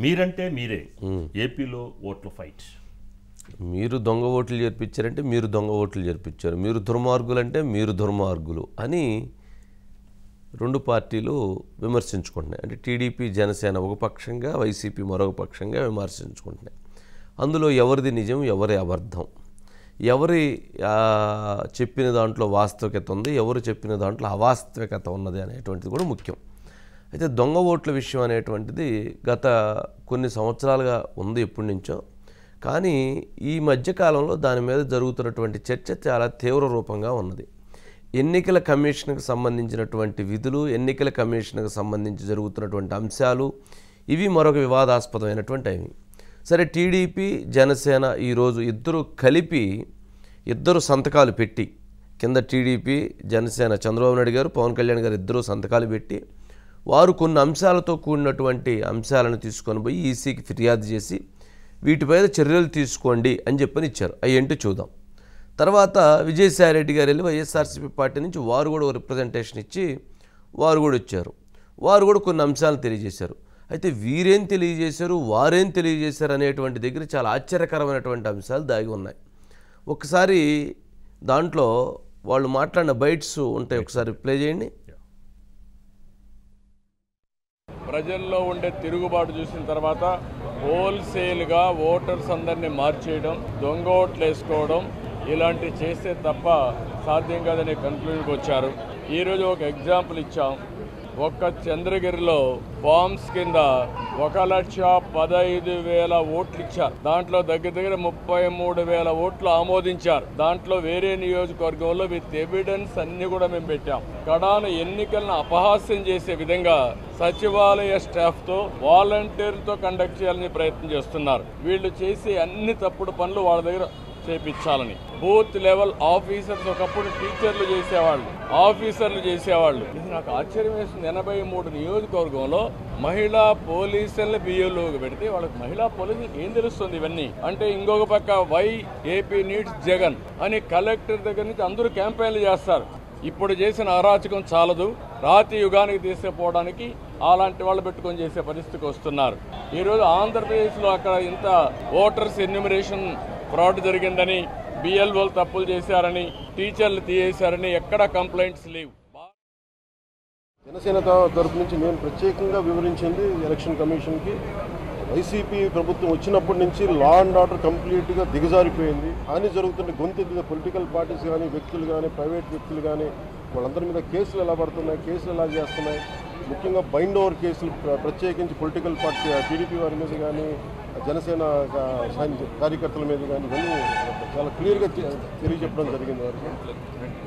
మీరంటే మీరే ఏపీలో ఓట్ల ఫైట్. మీరు దొంగ ఓట్లు చేర్పించారంటే మీరు దొంగ ఓట్లు చేర్పించారు, మీరు దుర్మార్గులు అంటే మీరు దుర్మార్గులు అని రెండు పార్టీలు విమర్శించుకుంటున్నాయి. అంటే టీడీపీ జనసేన ఒక పక్షంగా, వైసీపీ మరొక పక్షంగా విమర్శించుకుంటున్నాయి. అందులో ఎవరిది నిజం, ఎవరి అబద్ధం, ఎవరి చెప్పిన దాంట్లో వాస్తవికత ఉంది, ఎవరు చెప్పిన దాంట్లో అవాస్తవికత ఉన్నది అనేటువంటిది కూడా ముఖ్యం. అయితే దొంగ ఓట్ల విషయం అనేటువంటిది గత కొన్ని సంవత్సరాలుగా ఉంది ఎప్పటి నుంచో. కానీ ఈ మధ్యకాలంలో దాని మీద జరుగుతున్నటువంటి చర్చ చాలా తీవ్ర రూపంగా ఉన్నది. ఎన్నికల కమిషన్కి సంబంధించినటువంటి విధులు, ఎన్నికల కమిషన్కి సంబంధించి జరుగుతున్నటువంటి అంశాలు ఇవి మరొక వివాదాస్పదమైనటువంటి అవి. సరే, టీడీపీ జనసేన ఈరోజు ఇద్దరు కలిపి ఇద్దరు సంతకాలు పెట్టి, కింద టీడీపీ జనసేన చంద్రబాబు నాయుడు గారు, పవన్ కళ్యాణ్ గారు ఇద్దరు సంతకాలు పెట్టి వారు కొన్ని అంశాలతో కూడినటువంటి అంశాలను తీసుకొని పోయి ఈసీకి ఫిర్యాదు చేసి వీటిపై చర్యలు తీసుకోండి అని చెప్పని ఇచ్చారు. అవి ఏంటో చూద్దాం. తర్వాత విజయసాయిరెడ్డి గారు వెళ్ళి వైఎస్ఆర్సీపీ పార్టీ నుంచి వారు కూడా రిప్రజెంటేషన్ ఇచ్చి వారు కూడా వచ్చారు. వారు కూడా కొన్ని అంశాలను తెలియజేశారు. అయితే వీరేం తెలియజేశారు, వారేం తెలియజేశారు అనేటువంటి దగ్గర చాలా ఆశ్చర్యకరమైనటువంటి అంశాలు దాగి ఉన్నాయి. ఒకసారి దాంట్లో వాళ్ళు మాట్లాడిన బైట్స్ ఉంటాయి, ఒకసారి ప్లే చేయండి. ప్రజల్లో ఉండే తిరుగుబాటు చూసిన తర్వాత హోల్సేల్గా ఓటర్స్ అందరినీ మార్చేయడం, దొంగ ఓట్లు వేసుకోవడం ఇలాంటివి చేస్తే తప్ప సాధ్యం కాదనే కన్క్లూజన్కి వచ్చారు. ఈరోజు ఒక ఎగ్జాంపుల్ ఇచ్చాం. ఒక్క చంద్రగిరిలో ఫార్మ్స్ కింద 1,15,000 ఓట్లు ఇచ్చారు. దాంట్లో దగ్గర 33,000 ఓట్లు ఆమోదించారు. దాంట్లో వేరే నియోజకవర్గంలో విత్ ఎవిడెన్స్ అన్ని కూడా మేము పెట్టాం. కడాన ఎన్నికలను అపహాస్యం చేసే విధంగా సచివాలయ స్టాఫ్ తో వాలంటీర్లతో కండక్ట్ చేయాలని ప్రయత్నం చేస్తున్నారు. వీళ్ళు చేసే అన్ని తప్పుడు పనులు వాళ్ళ దగ్గర చేపించాలని. బూత్ లెవెల్ ఆఫీసర్స్ ఒకప్పుడు టీచర్లు చేసేవాళ్ళు. ఇది నాకు ఆశ్చర్యం వేస్తుంది. 83 నియోజకవర్గంలో మహిళా పోలీసులను బియ్యంలోకి పెడితే వాళ్ళకి మహిళా పోలీసులకు ఏం తెలుస్తుంది ఇవన్నీ అంటే? ఇంకొక పక్క వై ఏపీ నీడ్స్ జగన్ అని కలెక్టర్ దగ్గర నుంచి అందరూ క్యాంపెయిన్లు చేస్తారు. ఇప్పుడు చేసిన అరాచకం చాలదు, రాతి యుగానికి తీసుకుపోవడానికి అలాంటి వాళ్ళు పెట్టుకొని చేసే పరిస్థితికి వస్తున్నారు. ఈరోజు ఆంధ్రప్రదేశ్లో అక్కడ ఇంత ఓటర్స్ ఎన్యూమరేషన్ ఫ్రాడ్ జరిగిందని, బిఎల్ఓలు తప్పులు చేశారని, టీచర్లు తీయేశారని ఎక్కడ కంప్లైంట్స్ లేవు. జనసేన తరపు నుంచి నేను ప్రత్యేకంగా వివరించింది ఎలక్షన్ కమిషన్కి, వైసీపీ ప్రభుత్వం వచ్చినప్పటి నుంచి లా అండ్ ఆర్డర్ కంప్లీట్గా దిగజారిపోయింది. హాని జరుగుతున్న గొంతెత్తిన పొలిటికల్ పార్టీస్ కానీ, వ్యక్తులు కానీ, ప్రైవేట్ వ్యక్తులు కానీ వాళ్ళందరి మీద కేసులు ఎలా పడుతున్నాయి, కేసులు ఎలా చేస్తున్నాయి, ముఖ్యంగా బైండ్ ఓవర్ కేసులు ప్రత్యేకించి పొలిటికల్ పార్టీ టీడీపీ వారి మీద కానీ, జనసేన కార్యకర్తల మీద కానీ ఇవన్నీ చాలా క్లియర్గా తెలియజెప్పడం జరిగింది వారికి.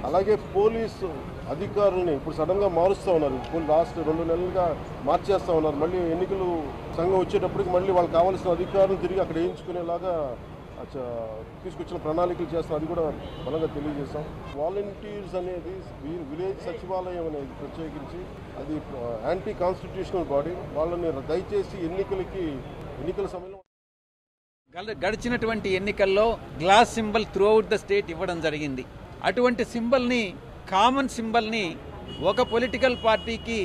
అలాగే పోలీసు అధికారులని ఇప్పుడు సడన్గా మారుస్తూ ఉన్నారు. లాస్ట్ 2 నెలలుగా మార్చేస్తూ ఉన్నారు. మళ్ళీ ఎన్నికలు సంఘం వచ్చేటప్పటికి మళ్ళీ వాళ్ళకి కావాల్సిన అధికారులు తిరిగి అక్కడ వేయించుకునేలాగా తీసుకొచ్చిన ప్రణాళికలు చేస్తాం. అది కూడా బలంగా తెలియజేస్తాం. వాలంటీర్స్ అనేది విలేజ్ సచివాలయం అనేది ప్రత్యేకించి అది యాంటీ కాన్స్టిట్యూషనల్ బాడీ. వాళ్ళని దయచేసి ఎన్నికల సమయంలో గడిచినటువంటి ఎన్నికల్లో glass symbol through out the state ఇవ్వడం జరిగింది. అటువంటి సింబల్ని, కామన్ సింబల్ని ఒక పొలిటికల్ పార్టీకి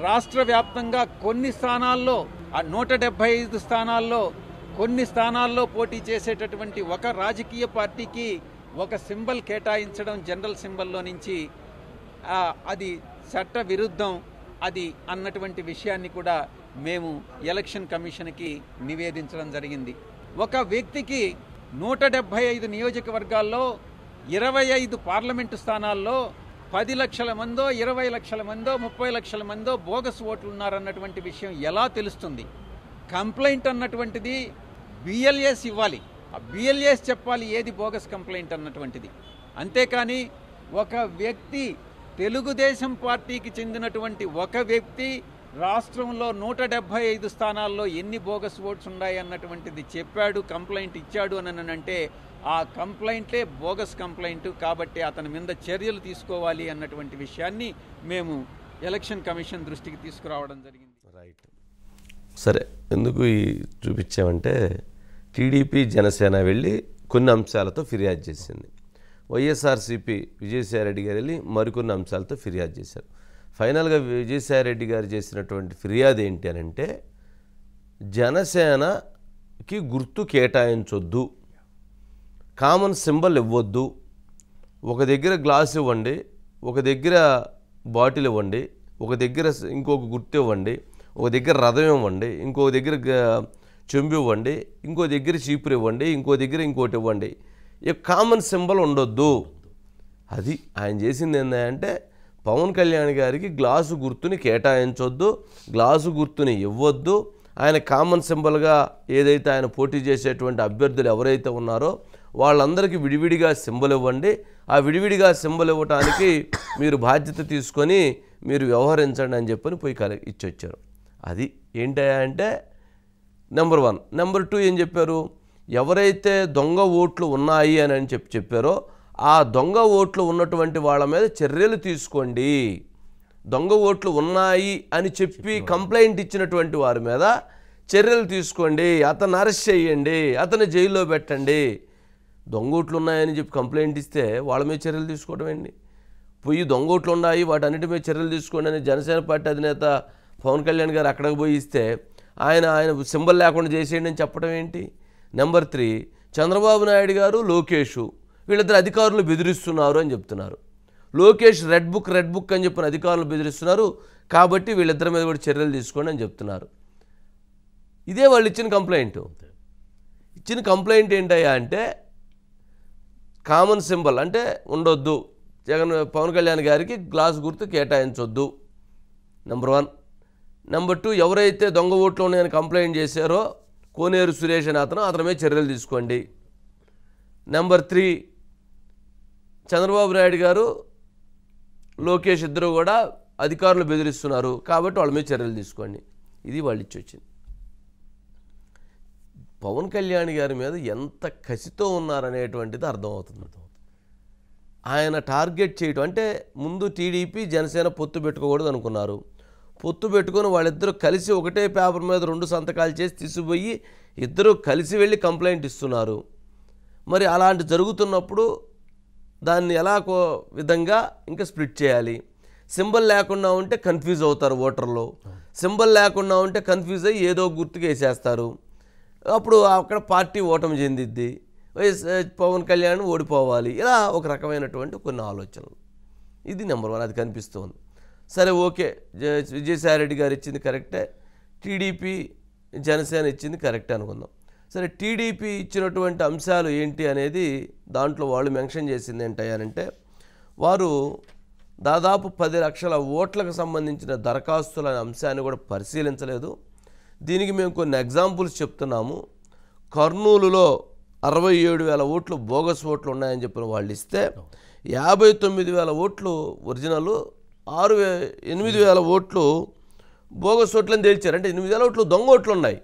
రాష్ట్ర వ్యాప్తంగా కొన్ని స్థానాల్లో 175 స్థానాల్లో కొన్ని స్థానాల్లో పోటీ చేసేటటువంటి ఒక రాజకీయ పార్టీకి ఒక సింబల్ కేటాయించడం జనరల్ సింబల్లో నుంచి అది చట్ట విరుద్ధం అది అన్నటువంటి విషయాన్ని కూడా మేము ఎలక్షన్ కమిషన్కి నివేదించడం జరిగింది. ఒక వ్యక్తికి 175 నియోజకవర్గాల్లో 25 పార్లమెంటు స్థానాల్లో 10 లక్షల మందో, 20 లక్షల మందో, 30 లక్షల మందో బోగస్ ఓట్లు ఉన్నారన్నటువంటి విషయం ఎలా తెలుస్తుంది? కంప్లైంట్ అన్నటువంటిది బిఎల్ఏస్ ఇవ్వాలి, ఆ బిఎల్ఏస్ చెప్పాలి ఏది బోగస్ కంప్లైంట్ అన్నటువంటిది. అంతేకాని ఒక వ్యక్తి, తెలుగుదేశం పార్టీకి చెందినటువంటి ఒక వ్యక్తి రాష్ట్రంలో 175 స్థానాల్లో ఎన్ని బోగస్ ఓట్స్ ఉన్నాయి అన్నటువంటిది చెప్పాడు, కంప్లైంట్ ఇచ్చాడు అని అంటే ఆ కంప్లైంట్లే బోగస్ కంప్లైంట్. కాబట్టి అతని మీద చర్యలు తీసుకోవాలి అన్నటువంటి విషయాన్ని మేము ఎలక్షన్ కమిషన్ దృష్టికి తీసుకురావడం జరిగింది. రైట్. సరే, ఎందుకు చూపించామంటే టీడీపీ జనసేన వెళ్ళి కొన్ని అంశాలతో ఫిర్యాదు చేసింది. వైఎస్ఆర్సీపీ విజయసాయిరెడ్డి గారు వెళ్ళి మరికొన్ని అంశాలతో ఫిర్యాదు చేశారు. ఫైనల్గా విజయసాయిరెడ్డి గారు చేసినటువంటి ఫిర్యాదు ఏంటి అని అంటే, జనసేనకి గుర్తు కేటాయించొద్దు, కామన్ సింబల్ ఇవ్వద్దు, ఒక దగ్గర గ్లాస్ ఇవ్వండి, ఒక దగ్గర బాటిల్ ఇవ్వండి, ఒక దగ్గర ఇంకొక గుర్తు ఇవ్వండి, ఒక దగ్గర రథం ఇవ్వండి, ఇంకో దగ్గర చెంబు ఇవ్వండి, ఇంకో దగ్గర చీపురు ఇవ్వండి, ఇంకో దగ్గర ఇంకోటి ఇవ్వండి, ఈ కామన్ సింబల్ ఉండొద్దు. అది ఆయన చేసింది ఏంటంటే పవన్ కళ్యాణ్ గారికి గ్లాసు గుర్తుని కేటాయించొద్దు, గ్లాసు గుర్తుని ఇవ్వద్దు. ఆయన కామన్ సింబల్గా ఏదైతే ఆయన పోటీ చేసేటువంటి అభ్యర్థులు ఎవరైతే ఉన్నారో వాళ్ళందరికీ విడివిడిగా సింబల్ ఇవ్వండి, ఆ విడివిడిగా సింబల్ ఇవ్వటానికి మీరు బాధ్యత తీసుకొని మీరు వ్యవహరించండి అని చెప్పని పోయి ఇచ్చొచ్చారు. అది ఏంటంటే అంటే నెంబర్ 1. నెంబర్ 2 ఏం చెప్పారు, ఎవరైతే దొంగ ఓట్లు ఉన్నాయి అని చెప్పారో ఆ దొంగ ఓట్లు ఉన్నటువంటి వాళ్ళ మీద చర్యలు తీసుకోండి. దొంగ ఓట్లు ఉన్నాయి అని చెప్పి కంప్లైంట్ ఇచ్చినటువంటి వారి మీద చర్యలు తీసుకోండి, అతను అరెస్ట్ చేయండి, అతను జైల్లో పెట్టండి. దొంగ ఓట్లు ఉన్నాయని చెప్పి కంప్లైంట్ ఇస్తే వాళ్ళ మీద చర్యలు తీసుకోవడం ఏంటి? పోయి దొంగ ఓట్లు ఉన్నాయి వాటన్నిటి మీద చర్యలు తీసుకోండి అని జనసేన పార్టీ అధినేత పవన్ కళ్యాణ్ గారు అక్కడికి పోయి ఇస్తే ఆయన సింబల్ లేకుండా చేసేయండి అని చెప్పడం ఏంటి? నెంబర్ 3, చంద్రబాబు నాయుడు గారు లోకేష్ వీళ్ళిద్దరు అధికారులు బెదిరిస్తున్నారు అని చెప్తున్నారు. లోకేష్ రెడ్ బుక్ అని చెప్పిన అధికారులు బెదిరిస్తున్నారు కాబట్టి వీళ్ళిద్దరి మీద కూడా చర్యలు తీసుకోండి అని చెప్తున్నారు. ఇదే వాళ్ళు ఇచ్చిన కంప్లైంట్. ఇచ్చిన కంప్లైంట్ ఏంటయ్యా అంటే కామన్ సింబల్ అంటే ఉండొద్దు, పవన్ కళ్యాణ్ గారికి గ్లాస్ గుర్తు కేటాయించొద్దు, నెంబర్ 1. నెంబర్ 2, ఎవరైతే దొంగ ఓట్లు ఉన్నాయని కంప్లైంట్ చేశారో కోనేరు సురేష్ అని అతని మీద చర్యలు తీసుకోండి. నెంబర్ 3, చంద్రబాబు నాయుడు గారు లోకేష్ ఇద్దరు కూడా అధికారులు బెదిరిస్తున్నారు కాబట్టి వాళ్ళ మీద చర్యలు తీసుకోండి. ఇది వాళ్ళు ఇచ్చొచ్చింది. పవన్ కళ్యాణ్ గారి మీద ఎంత కసితో ఉన్నారనేటువంటిది అర్థమవుతుంది. ఆయన టార్గెట్ చేయడం అంటే ముందు టీడీపీ జనసేన పొత్తు పెట్టుకోకూడదు అనుకున్నారు. పొత్తు పెట్టుకొని వాళ్ళిద్దరూ కలిసి ఒకటే పేపర్ మీద 2 సంతకాలు చేసి తీసుకుపోయి ఇద్దరు కలిసి వెళ్ళి కంప్లైంట్ ఇస్తున్నారు. మరి అలాంటి జరుగుతున్నప్పుడు దాన్ని ఎలా విధంగా ఇంకా స్ప్లిట్ చేయాలి? సింబల్ లేకుండా ఉంటే కన్ఫ్యూజ్ అవుతారు ఓటర్లు, సింబల్ లేకుండా ఉంటే కన్ఫ్యూజ్ అయ్యి ఏదో గుర్తుకు వేసేస్తారు. అప్పుడు అక్కడ పార్టీ ఓటమి చెందిద్ది, పవన్ కళ్యాణ్ ఓడిపోవాలి. ఇలా ఒక రకమైనటువంటి కొన్ని ఆలోచనలు. ఇది నెంబర్ 1, అది కనిపిస్తుంది. సరే ఓకే, విజయసాయిరెడ్డి గారు ఇచ్చింది కరెక్టే, టీడీపీ జనసేన ఇచ్చింది కరెక్టే అనుకుందాం. సరే టీడీపీ ఇచ్చినటువంటి అంశాలు ఏంటి అనేది దాంట్లో వాళ్ళు మెన్షన్ చేసింది ఏంటంటే వారు దాదాపు 10 లక్షల ఓట్లకు సంబంధించిన దరఖాస్తుల అంశాన్ని కూడా పరిశీలించలేదు. దీనికి మేము కొన్ని ఎగ్జాంపుల్స్ చెప్తున్నాము. కర్నూలులో 67,000 ఓట్లు బోగస్ ఓట్లు ఉన్నాయని చెప్పిన వాళ్ళు ఇస్తే 59,000 ఓట్లు ఒరిజినల్, 8,000 ఓట్లు బోగస్ ఓట్లని తేల్చారు. అంటే 8,000 ఓట్లు దొంగ ఓట్లు ఉన్నాయి.